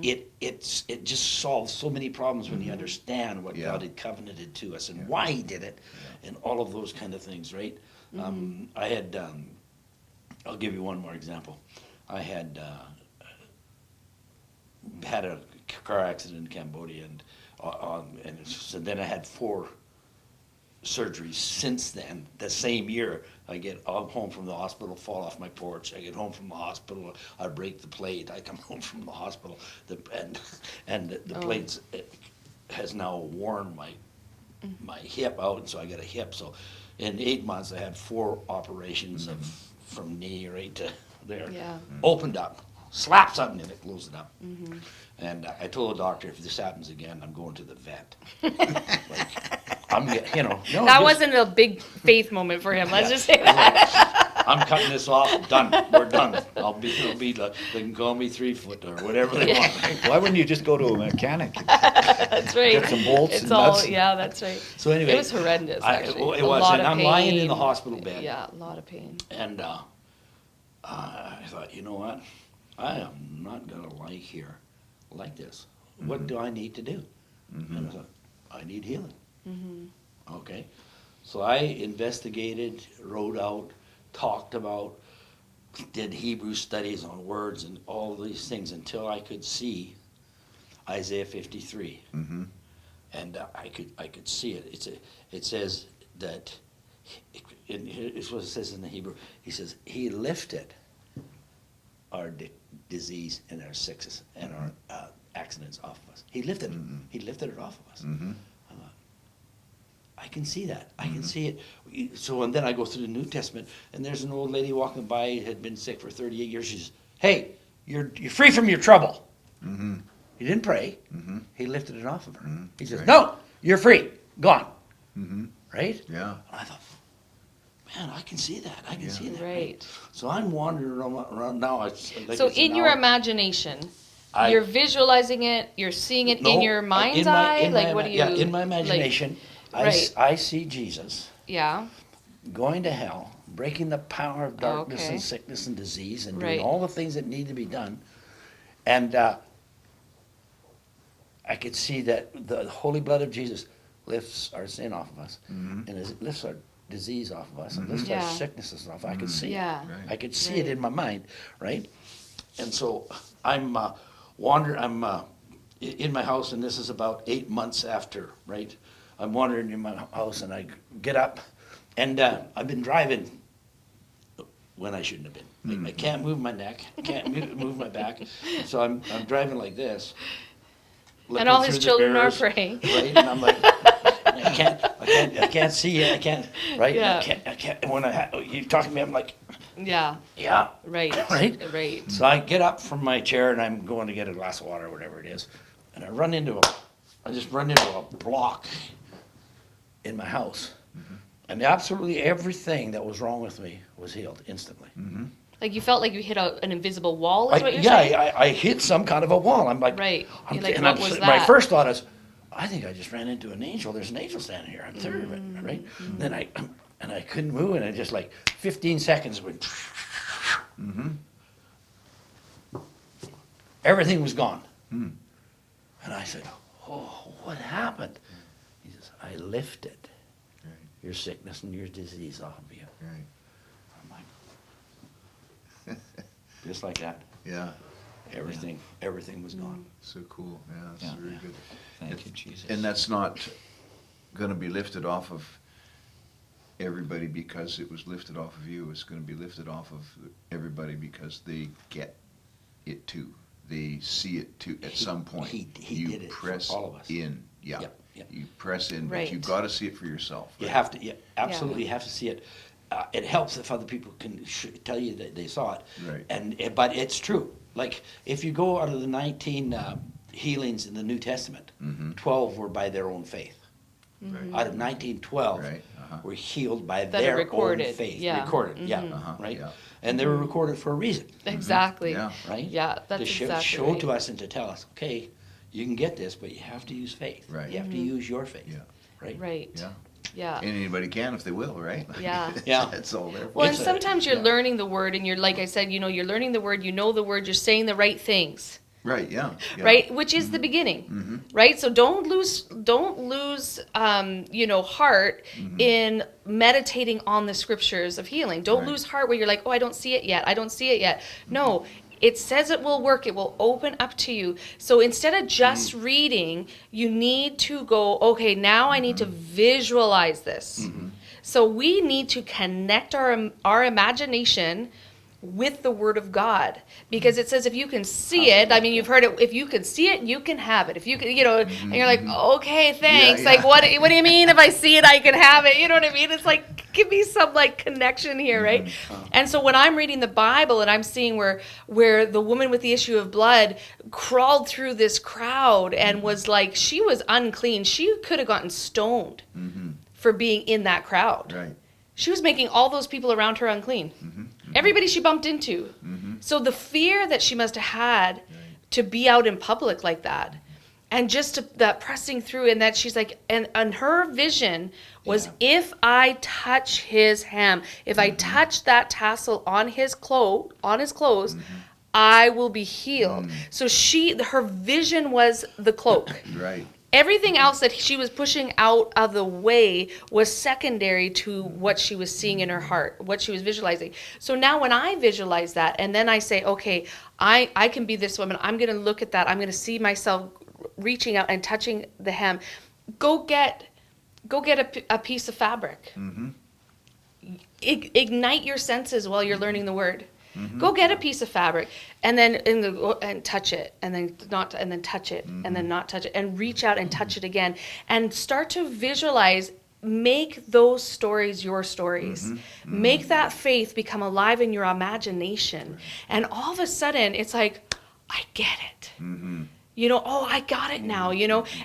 It just solves so many problems when you understand what God had covenanted to us and why he did it, and all of those kind of things, right? I had, I'll give you one more example. I had had a car accident in Cambodia, and so then I had 4 surgeries since then. The same year, I get home from the hospital, fall off my porch. I get home from the hospital, I break the plate. I come home from the hospital, and the plates has now worn my hip out, and so I got a hip. So in 8 months, I had 4 operations from knee right to there. Yeah. Opened up, slap something in it, closed it up. And I told the doctor, if this happens again, I'm going to the vet. I'm, no, That wasn't a big faith moment for him. Let's just say that. I'm cutting this off. Done. We're done. It'll be like, they can call me 3 foot or whatever they want. Why wouldn't you just go to a mechanic? That's right. Get some bolts It's and all, nuts. yeah, that's right. So anyway, It was horrendous, actually. It A was, lot and of I'm lying in pain. the hospital bed. Yeah, a lot of pain. And I thought, you know what? I am not gonna lie here like this. What do I need to do? And I thought, I need healing. Okay, so I investigated, wrote out, talked about, did Hebrew studies on words and all these things until I could see Isaiah 53, and I could see it. It says that it's what it says in the Hebrew. He says He lifted our disease and our sickness and our accidents off of us. He lifted it. He lifted it off of us. I can see that. I can see it. So, and then I go through the New Testament, and there's an old lady walking by, had been sick for 38 years. She says, hey, you're free from your trouble. He didn't pray. He lifted it off of her. He says, no, you're free. Gone. Right? Yeah. And I thought, man, I can see that. I can see that. Right. So I'm wandering around now. So in your imagination, you're visualizing it, you're seeing it in your mind's eye? Like, what do you... Yeah, in my imagination, right. I see Jesus Yeah. going to hell, breaking the power of darkness Okay. and sickness and disease, and Right. doing all the things that need to be done. And I could see that the holy blood of Jesus lifts our sin off of us, and it lifts our disease off of us, and lifts our Yeah. sicknesses off. I could see Yeah. it. Right. I could see Right. it in my mind, right? And so I'm wandering. I'm in my house, and this is about 8 months after, right? I'm wandering in my house, and I get up, and I've been driving when I shouldn't have been. I can't move my neck, I can't move my back, so I'm driving like this. And all his looking through the children are mirrors, praying. right? And I'm like, I can't see it. I can't, right? Yeah. I can't. When you talk to me, I'm like, Yeah. yeah, Right. Right? Right. So I get up from my chair and I'm going to get a glass of water or whatever it is, and I just run into a block in my house, and absolutely everything that was wrong with me was healed instantly. Like you felt like you hit an invisible wall, is what you're saying? I hit some kind of a wall. I'm like, Right. I'm, You're like, and what I'm, was my that? first thought is, I think I just ran into an angel. There's an angel standing here. I'm third of it, right? Then I couldn't move, and I just like 15 seconds went. Everything was gone. And I said, oh, what happened? He says, I lifted your sickness and your disease off of you. Right. I'm like, just like that. Yeah. Everything was gone. So cool. Yeah, that's Yeah. really good. Thank you, Jesus. And that's not going to be lifted off of everybody because it was lifted off of you. It's going to be lifted off of everybody because they get it too. They see it too at some point. He you did it for press all of us. in. Yeah. Yep, yep. You press in, Right. but you've got to see it for yourself. You right? have to, absolutely have to see it. It helps if other people can tell you that they saw it. Right. But it's true. Like, if you go out of the 19 healings in the New Testament, 12 were by their own faith. Right. Out of 1912 Right. were healed by That are their recorded, own faith. yeah. Recorded, yeah. Uh-huh, Right? yeah. And they were recorded for a reason, Exactly. Yeah. right? Yeah, that's to show, exactly show right. to us and to tell us, okay, you can get this, but you have to use faith. Right. You have to use your faith. Yeah. Right? Right. Yeah. Yeah. And anybody can if they will, right? Yeah. Yeah. That's all there. Well, and It's a- sometimes you're yeah. learning the word, and you're, like I said, you're learning the word, you know the word, you're saying the right things, Right. Yeah. Yeah. right? Which is the beginning, right? So don't lose, heart in meditating on the scriptures of healing. Don't Right. lose heart where you're like, oh, I don't see it yet. I don't see it yet. No, It says it will work. It will open up to you. So instead of just reading, you need to go, okay, now I need to visualize this. So we need to connect our imagination with the Word of God, because it says if you can see it, I mean, you've heard it, if you can see it, you can have it. If you can, and you're like, okay, thanks. Yeah. Like, what do you mean if I see it, I can have it? You know what I mean? It's like, give me some like connection here, right? And so when I'm reading the Bible and I'm seeing where the woman with the issue of blood crawled through this crowd and was like, she was unclean. She could have gotten stoned for being in that crowd. Right. She was making all those people around her unclean. Everybody she bumped into. So the fear that she must have had to be out in public like that, and just that pressing through, and that she's like, and her vision was, if I touch his hem, if I touch that tassel on his clothes, I will be healed. So her vision was the cloak. Right. Everything else that she was pushing out of the way was secondary to what she was seeing in her heart, what she was visualizing. So now when I visualize that, and then I say, okay, I can be this woman. I'm going to look at that. I'm going to see myself reaching out and touching the hem. Go get a piece of fabric. Ignite your senses while you're learning the Word. Go get a piece of fabric and touch it, and then not, and then touch it, and then not touch it, and reach out and touch it again, and start to visualize. Make those stories your stories. Make that faith become alive in your imagination, and all of a sudden it's like, I get it. Oh, I got it now,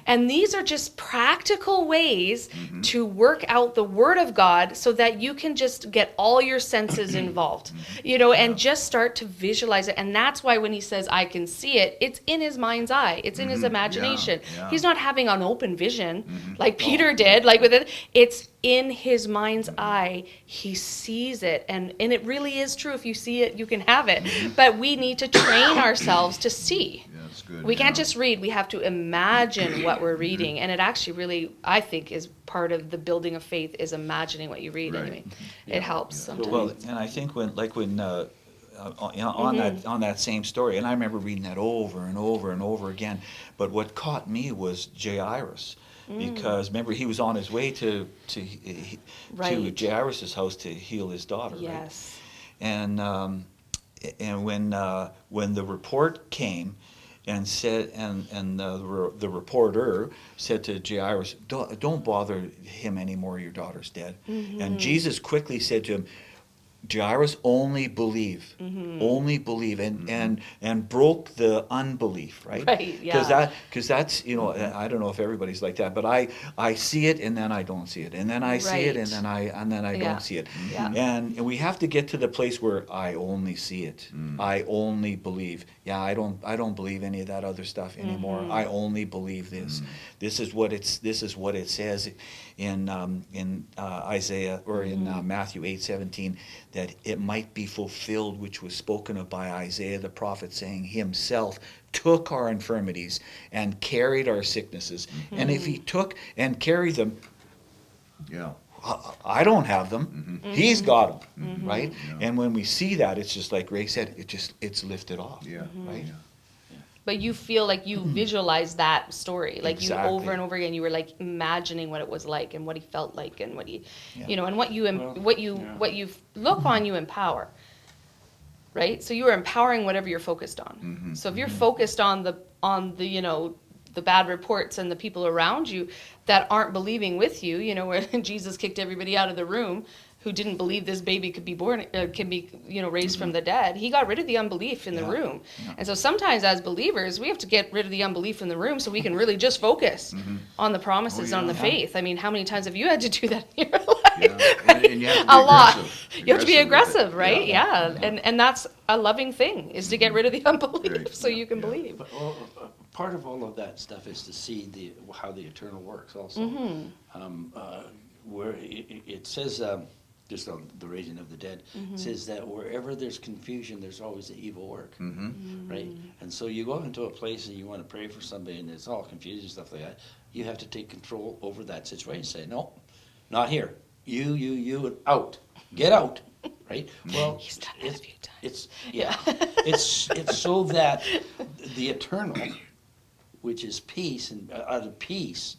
And these are just practical ways to work out the Word of God so that you can just get all your senses involved, and just start to visualize it. And that's why when he says, I can see it, it's in his mind's eye. It's in his imagination. Yeah. He's not having an open vision like Peter did, like with it. It's in his mind's eye. He sees it. And it really is true. If you see it, you can have it. But we need to train ourselves to see. That's good. We can't just read. We have to imagine what we're reading. And it actually really, I think, is part of the building of faith, is imagining what you read. Right. Anyway, it helps sometimes. Well, and I think when on that same story, and I remember reading that over and over and over again. But what caught me was Jairus, because remember he was on his way to Jairus's house to heal his daughter. Yes. Right? And when the report came, and said, and the reporter said to Jairus, don't bother him anymore. Your daughter's dead. And Jesus quickly said to him, Jairus, only believe, and broke the unbelief, right? Right, yeah. Because that's I don't know if everybody's like that, but I see it and then I don't see it, and then I see it and then I don't see it, and we have to get to the place where I only see it, I only believe. Yeah, I don't believe any of that other stuff anymore. I only believe this. This is what it says in Isaiah or in Matthew 8:17, that it might be fulfilled which was spoken of by Isaiah the prophet, saying, himself took our infirmities and carried our sicknesses. And if he took and carried them, I don't have them. He's got them, right? And when we see that, it's just like Ray said, it's lifted off, right? But you feel like you visualize that story, like Exactly. you over and over again. You were like imagining what it was like and what he felt like and what he, and what you look on, you empower, right? So you are empowering whatever you're focused on. So if you're focused on the the bad reports and the people around you that aren't believing with you, where Jesus kicked everybody out of the room who didn't believe this baby could be born, can be, raised from the dead. He got rid of the unbelief in the room. And so sometimes as believers, we have to get rid of the unbelief in the room so we can really just focus on the promises, on the faith. I mean, how many times have you had to do that in your life? Right? And you have to be a lot. aggressive. You have to be Aggressive aggressive, with it. right? Yeah. And that's a loving thing, is to get rid of the unbelief Right. so you can believe. But part of all of that stuff is to see how the eternal works also. Where it says, just on the raising of the dead, it says that wherever there's confusion, there's always an evil work, right? And so you go into a place and you want to pray for somebody and it's all confused and stuff like that, you have to take control over that situation. Say, no, not here. You, and out. Get out, right? Well, He's done that a few times. It's it's so that the eternal, which is peace, and out of peace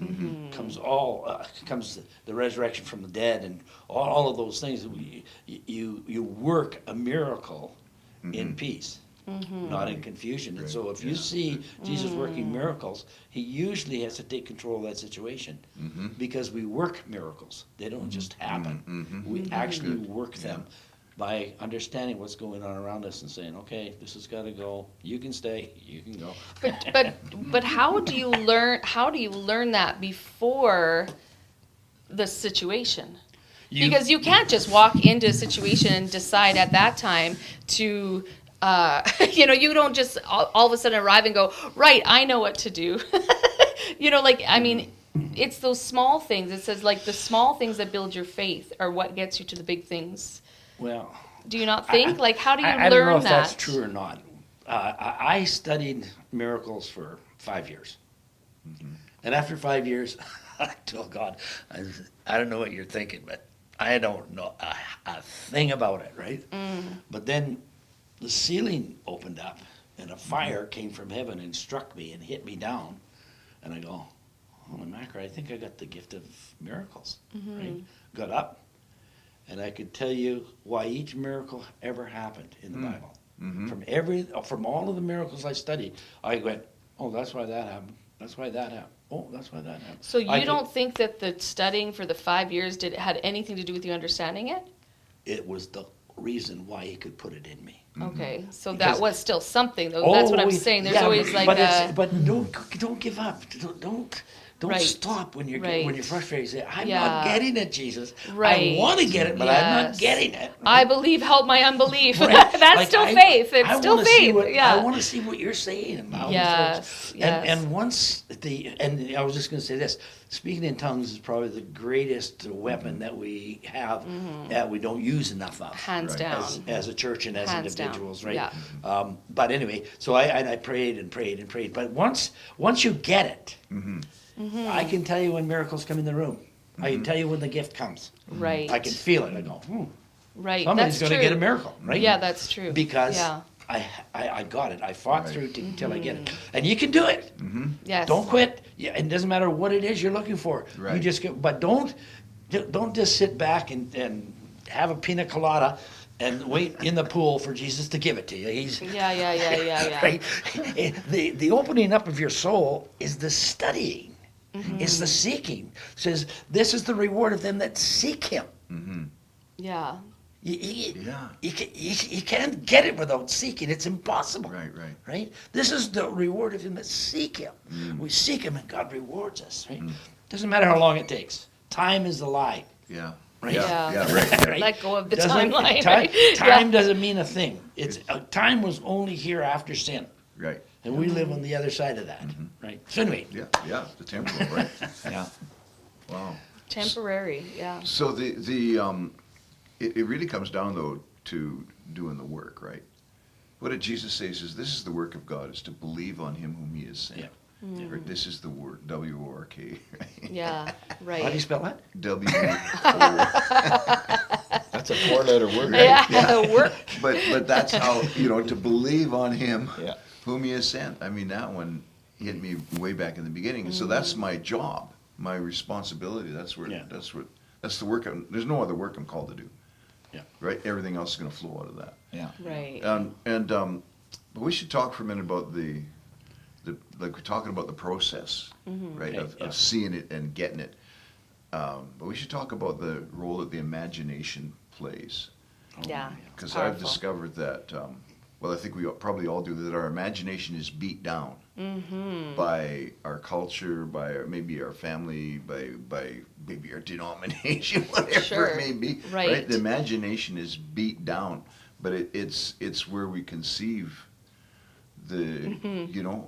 comes the resurrection from the dead, and all of those things. You work a miracle in peace, not in confusion. And so if you see Jesus working miracles, he usually has to take control of that situation, because we work miracles. They don't just happen. We actually work them by understanding what's going on around us and saying, okay, this has got to go. You can stay. You can go. But how do you learn that before the situation? Because you can't just walk into a situation and decide at that time to you don't just all of a sudden arrive and go, right, I know what to do. It's those small things. It says, like, the small things that build your faith are what gets you to the big things. Well, do you not think? How do you learn that? I don't know if that's true or not. I studied miracles for 5 years. And after 5 years, I told God, I don't know what you're thinking, but I don't know a thing about it, right? But then the ceiling opened up, and a fire came from heaven and struck me and hit me down. And I go, holy mackerel, I think I got the gift of miracles, right? Got up. And I could tell you why each miracle ever happened in the Bible. From all of the miracles I studied, I went, oh, that's why that happened. That's why that happened. Oh, that's why that happened. So you don't think that the studying for the 5 years had anything to do with you understanding it? It was the reason why he could put it in me. Okay, so Because- that was still something, though. That's what I'm saying. There's always like but don't give up. Don't Right. stop when you're Right. when you're frustrated. Say, I'm Yeah. not getting it, Jesus. Right. I want to get it, but I'm not Yes. getting it. I believe, help my unbelief. Right. That's Like, still I- faith. It's I still wanna see faith. what- Yeah. I want to see what you're saying. And how Yes, folks- yes. And once and I was just going to say this: speaking in tongues is probably the greatest weapon that we have that we don't use enough of. Hands Right. down. As a church and as Hands down. individuals, right? Yeah. But anyway, so I prayed and prayed and prayed. But once you get it, I can tell you when miracles come in the room. I can tell you when the gift comes. Right. I can feel it. I go, Right. somebody's That's going to true. get a miracle, right? Yeah, that's true. Because Yeah. I got it. I fought Right. through till I get it. And you can do it. Yes. Don't quit. Yeah, it doesn't matter what it is you're looking for. You Right. just get, but don't just sit back and have a pina colada and wait in the pool for Jesus to give it to you. He's Yeah. right. The opening up of your soul is the studying. It's the seeking. It says this is the reward of them that seek him. Yeah. You can't get it without seeking. It's impossible. Right? This is the reward of him that seek him. We seek him and God rewards us. Right? Doesn't matter how long it takes. Time is a lie. Yeah. Right? Yeah. Right? Let go of the Doesn't- timeline. Time, right? time doesn't mean a thing. It's time was only here after sin. Right. And we live on the other side of that. Right? So anyway. Yeah. The temporal, right? Yeah. Wow. Temporary. Yeah. So it really comes down though to doing the work, right? What did Jesus say? He says, "This is the work of God, is to believe on Him whom He has sent." Yeah. Right? This is the word, W-O-R-K. Yeah. Right. How do you spell that? That's a 4-letter word. Yeah. Work. But that's how, to believe on Him Yeah. whom He has sent. I mean, that one hit me way back in the beginning. So that's my job, my responsibility. That's the work. There's no other work I'm called to do. Yeah. Right? Everything else is going to flow out of that. Yeah. Right. But we should talk for a minute about like we're talking about the process, right, Okay, yeah. of seeing it and getting it. But we should talk about the role that the imagination plays. Yeah. Because it's I've powerful. discovered that, I think we probably all do, that our imagination is beat down by our culture, by maybe our family, by maybe our denomination, whatever Sure. it may be. Right. The imagination is beat down, but it's where we conceive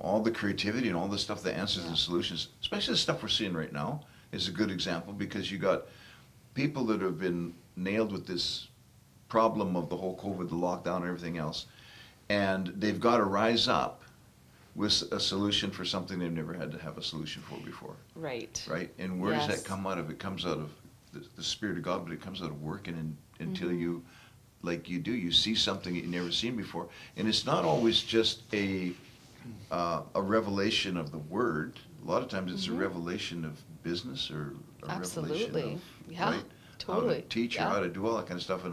all the creativity and all the stuff, the answers and solutions, especially the stuff we're seeing right now is a good example, because you got people that have been nailed with this problem of the whole COVID, the lockdown and everything else, and they've got to rise up with a solution for something they've never had to have a solution for before, Right. right? And where does Yes. that come out of? It comes out of the Spirit of God, but it comes out of working until you like you do. You see something that you've never seen before, and it's not always just a revelation of the word. A lot of times it's a revelation of business or a revelation Absolutely. of Yeah, right? How totally. to teach or Yeah. how to do all that kind of stuff. And